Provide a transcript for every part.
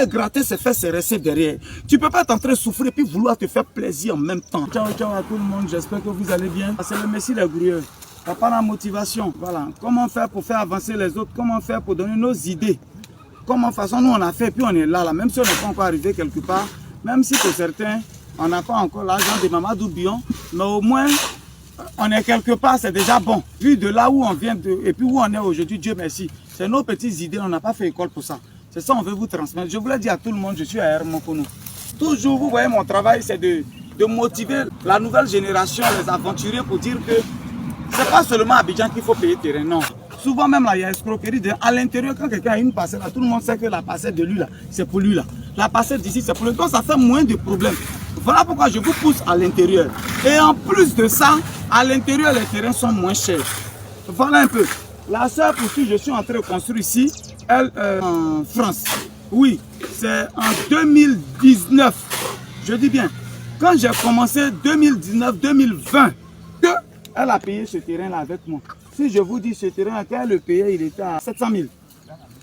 Courir et gratter ses fesses et rester derrière. Tu peux pas être en train de souffrir et puis vouloir te faire plaisir en même temps. Ciao, ciao à tout le monde, j'espère que vous allez bien. C'est le Messie les Gourieux. Ça part la motivation. Voilà. Comment faire pour faire avancer les autres? Comment faire pour donner nos idées? Comment façon nous on a fait, puis on est là, même si on n'est pas encore arrivé quelque part, même si pour certains, on n'a pas encore l'argent de Mamadou Bion, mais au moins, on est quelque part, c'est déjà bon. Vu de là où on vient, et puis où on est aujourd'hui, Dieu merci, c'est nos petites idées, on n'a pas fait école pour ça. C'est ça qu'on veut vous transmettre. Je voulais dire à tout le monde, je suis à Hermokono. Toujours, vous voyez, mon travail, c'est de motiver la nouvelle génération, les aventuriers, pour dire que c'est pas seulement à Abidjan qu'il faut payer terrain, non. Souvent même là, il y a escroquerie. À l'intérieur, quand quelqu'un a une parcelle, là, tout le monde sait que la parcelle de lui, là, c'est pour lui. Là. La parcelle d'ici, c'est pour lui. Donc ça fait moins de problèmes. Voilà pourquoi je vous pousse à l'intérieur. Et en plus de ça, à l'intérieur, les terrains sont moins chers. Voilà un peu. La sœur pour qui je suis en train de construire ici, elle, en France. Oui, c'est en 2019. Je dis bien, quand j'ai commencé 2019-2020, elle a payé ce terrain-là avec moi. Si je vous dis ce terrain, quand elle le payait, il était à 700 000.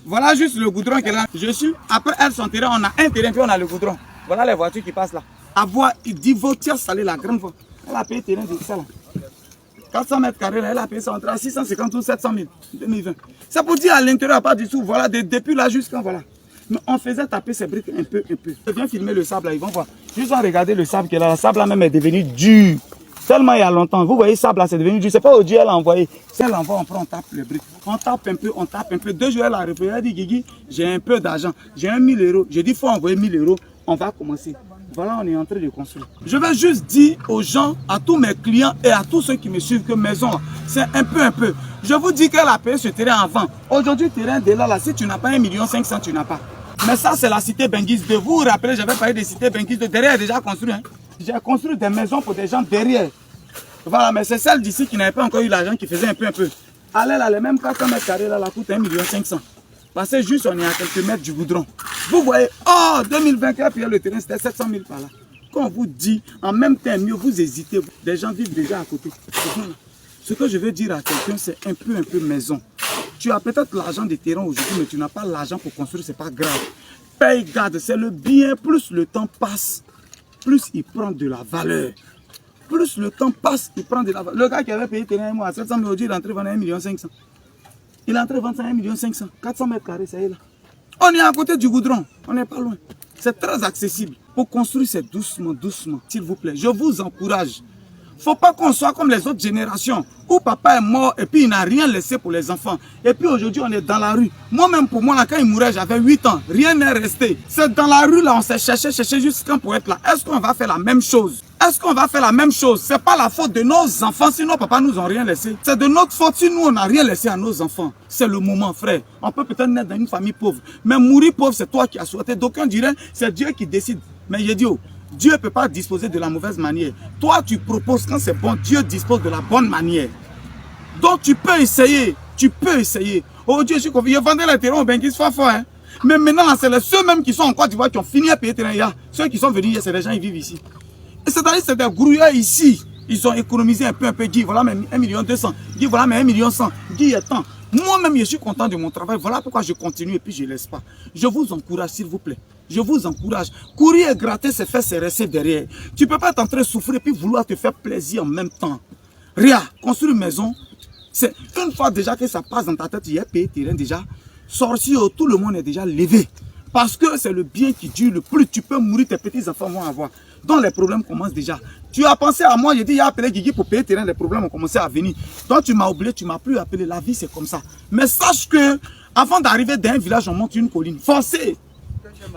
Voilà juste le goudron qu'elle a. Je suis, après elle, son terrain, on a un terrain, puis on a le goudron. Voilà les voitures qui passent là. À voir, il dit Vautier Salé, la grande voie. Elle a payé le terrain de ça là. 400 mètres carrés, là, elle a payé ça entre 650 ou 700 000 2020. C'est pour dire à l'intérieur, pas du tout. Voilà, depuis là jusqu'à voilà. Mais on faisait taper ces briques un peu. Je viens filmer le sable là, ils vont voir. Juste à regarder le sable qui est là. Le sable là même est devenu dur. Seulement il y a longtemps. Vous voyez, sable là, c'est devenu dur. C'est pas au Dieu elle a envoyé. Si elle envoie, on prend, on tape les briques. On tape un peu, on tape un peu. 2 jours, elle a répondu. Elle a dit, Guigui, j'ai un peu d'argent. J'ai 1 000 €. J'ai dit, il faut envoyer 1 000 €. On va commencer. Voilà, on est en train de construire. Je vais juste dire aux gens, à tous mes clients et à tous ceux qui me suivent que maison, c'est un peu. Je vous dis qu'elle a payé ce terrain avant. Aujourd'hui, terrain de là, si tu n'as pas 1 500 000, tu n'as pas. Mais ça, c'est la cité Benguis 2. Vous vous rappelez, j'avais parlé de cité Benguis 2. Derrière, est déjà construit. Hein. J'ai construit des maisons pour des gens derrière. Voilà, mais c'est celle d'ici qui n'avait pas encore eu l'argent qui faisait un peu. Allez là, les mêmes 400 mètres carrés là, la coûte 1 500 000. Parce que juste, on est à quelques mètres du goudron. Vous voyez, oh, 2024, puis le terrain, c'était 700 000 par là. Quand on vous dit, en même temps, mieux, vous hésitez. Des gens vivent déjà à côté. Ce que je veux dire à quelqu'un, c'est un peu maison. Tu as peut-être l'argent des terrains aujourd'hui, mais tu n'as pas l'argent pour construire, c'est pas grave. Paye garde, c'est le bien. Plus le temps passe, plus il prend de la valeur. Plus le temps passe, il prend de la valeur. Le gars qui avait payé terrain à 700 000 aujourd'hui, il est entré vendre 1 500 000. Il est entré vendre 1 500 000. 400 mètres carrés, ça y est là. On est à côté du goudron, on n'est pas loin. C'est très accessible. Pour construire, c'est doucement, s'il vous plaît. Je vous encourage. Il ne faut pas qu'on soit comme les autres générations, où papa est mort et puis il n'a rien laissé pour les enfants. Et puis aujourd'hui, on est dans la rue. Moi-même, pour moi, là, quand il mourait, j'avais 8 ans. Rien n'est resté. C'est dans la rue, là, on s'est cherché jusqu'à pour être là. Est-ce qu'on va faire la même chose? Est-ce qu'on va faire la même chose? Ce n'est pas la faute de nos enfants si nos papas nous ont rien laissé. C'est de notre faute si nous, on n'a rien laissé à nos enfants. C'est le moment, frère. On peut peut-être naître dans une famille pauvre. Mais mourir pauvre, c'est toi qui as souhaité. D'aucuns diraient, c'est Dieu qui décide. Mais il dit, oh, Dieu ne peut pas disposer de la mauvaise manière. Toi, tu proposes quand c'est bon. Dieu dispose de la bonne manière. Donc, tu peux essayer. Oh Dieu, je suis confiant. Je vendais les terrains au Benguis fort, hein. Mais maintenant, c'est ceux même qui sont en Côte d'Ivoire qui ont fini à payer les terrains. Ceux qui sont venus hier, c'est les gens qui vivent ici. Et c'est-à-dire, c'est des grouillards ici. Ils ont économisé un peu. Dis, voilà, mais 1 200 000. Dis, voilà, mais 1 100 000. Dis, il y a tant. Moi-même, je suis content de mon travail. Voilà pourquoi je continue et puis je ne laisse pas. Je vous encourage, s'il vous plaît. Je vous encourage. Courir et gratter ses fesses et rester derrière. Tu ne peux pas être en train de souffrir et puis vouloir te faire plaisir en même temps. Rien. Construire une maison, c'est une fois déjà que ça passe dans ta tête, il y a payé terrain déjà. Sorcier, tout le monde est déjà levé. Parce que c'est le bien qui dure. Le plus tu peux mourir, tes petits-enfants vont avoir. Donc les problèmes commencent déjà. Tu as pensé à moi, j'ai dit, il a appelé Guigui pour payer terrain, les problèmes ont commencé à venir. Donc tu m'as oublié, tu ne m'as plus appelé. La vie, c'est comme ça. Mais sache que, avant d'arriver dans un village, on monte une colline. Forcé.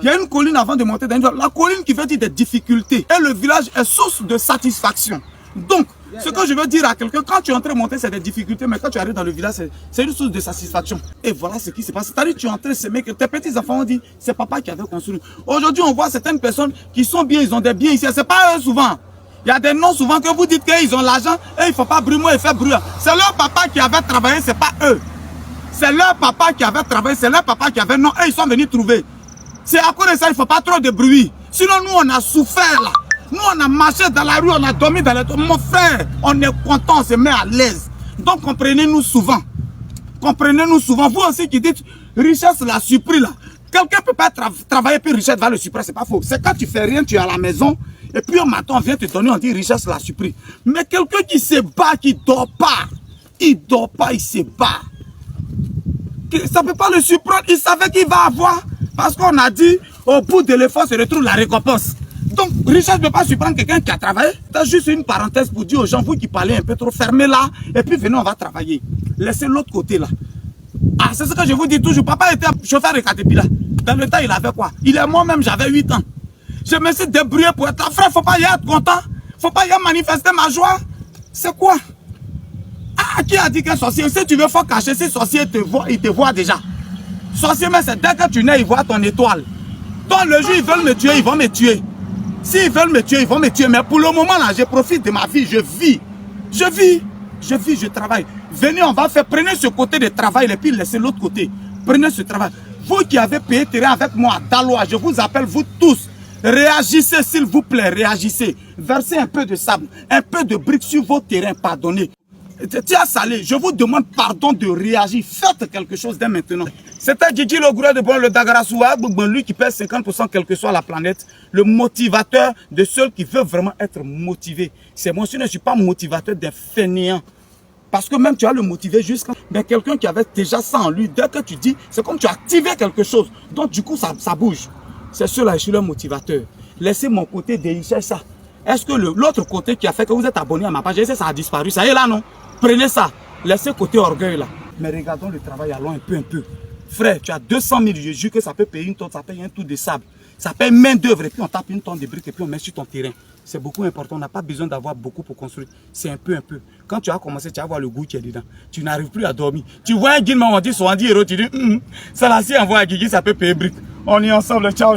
Il y a une colline avant de monter dans une village. La colline qui veut dire des difficultés. Et le village est source de satisfaction. Donc, ce que je veux dire à quelqu'un, quand tu es en train de monter, c'est des difficultés, mais quand tu arrives dans le village, c'est une source de satisfaction. Et voilà ce qui se passe. C'est-à-dire que tu es en train de s'aimer, que tes petits-enfants ont dit, c'est papa qui avait construit. Aujourd'hui, on voit certaines personnes qui sont bien, ils ont des biens ici. Ce n'est pas eux souvent. Il y a des noms souvent que vous dites qu'ils ont l'argent et il ne faut pas brumer et faire bruit. C'est leur papa qui avait travaillé, ce n'est pas eux. C'est leur papa qui avait travaillé, c'est leur papa qui avait non, et ils sont venus trouver. C'est à cause de ça, il ne faut pas trop de bruit. Sinon, nous, on a souffert là. Nous, on a marché dans la rue, on a dormi dans les toits. Mon frère, on est content, on se met à l'aise. Donc, comprenez-nous souvent. Comprenez-nous souvent. Vous aussi qui dites, richesse l'a surpris là. Quelqu'un ne peut pas travailler puis richesse va le supprimer, c'est pas faux. C'est quand tu fais rien, tu es à la maison, et puis un matin on vient te donner, on dit richesse la supprime. Mais quelqu'un qui se bat, qui dort pas, il se bat. Ça ne peut pas le surprendre, il savait qu'il va avoir, parce qu'on a dit, au bout de l'effort se retrouve la récompense. Donc, richesse ne peut pas surprendre quelqu'un qui a travaillé. C'est juste une parenthèse pour dire aux gens, vous qui parlez un peu trop, fermez là, et puis venez, on va travailler. Laissez l'autre côté là. Ah, c'est ce que je vous dis toujours. Papa était chauffeur de Caterpillar. Dans le temps, il avait quoi? Il est moi-même, j'avais 8 ans. Je me suis débrouillé pour être là. Frère, il ne faut pas y être content. Il ne faut pas y manifester ma joie. C'est quoi? Ah, qui a dit qu'un sorcier? Si tu veux, il faut cacher. Si sorcier te voit, il te voit déjà. Sorcier, mais c'est dès que tu nais, il voit ton étoile. Donc le jour ils veulent me tuer, ils vont me tuer. S'ils veulent me tuer, ils vont me tuer. Mais pour le moment là, je profite de ma vie. Je vis. Je travaille. Venez, on va faire. Prenez ce côté de travail et puis laissez l'autre côté. Prenez ce travail. Vous qui avez payé terrain avec moi à Daloa, je vous appelle vous tous. Réagissez s'il vous plaît, réagissez. Versez un peu de sable, un peu de briques sur vos terrains, pardonnez. Tu as salé, je vous demande pardon de réagir. Faites quelque chose dès maintenant. C'était Gigi le gourou de bon, le Dagarassoua, lui qui pèse 50% quelle que soit la planète. Le motivateur de ceux qui veulent vraiment être motivés. C'est moi, je ne suis pas motivateur des fainéants. Parce que même tu as le motivé jusqu'à... Mais quelqu'un qui avait déjà ça en lui, dès que tu dis, c'est comme tu as activé quelque chose. Donc du coup, ça bouge. C'est cela, je suis le motivateur. Laissez mon côté délicher ça. Est-ce que l'autre côté qui a fait que vous êtes abonné à ma page, ça a disparu? Ça y est là, non? Prenez ça. Laissez côté orgueil là. Mais regardons le travail, allons un peu. Frère, tu as 200 000, je jure que ça peut payer une tonne, ça paye un tout de sable. Ça paye main d'œuvre et puis on tape une tonne de briques et puis on met sur ton terrain. C'est beaucoup important, on n'a pas besoin d'avoir beaucoup pour construire. C'est un peu. Quand tu as commencé, tu vas voir le goût qui est dedans. Tu n'arrives plus à dormir. Tu vois un guillemot, on dit 70 €, tu dis, ça là, si on voit un guigui, ça peut payer briques. On est ensemble, ciao.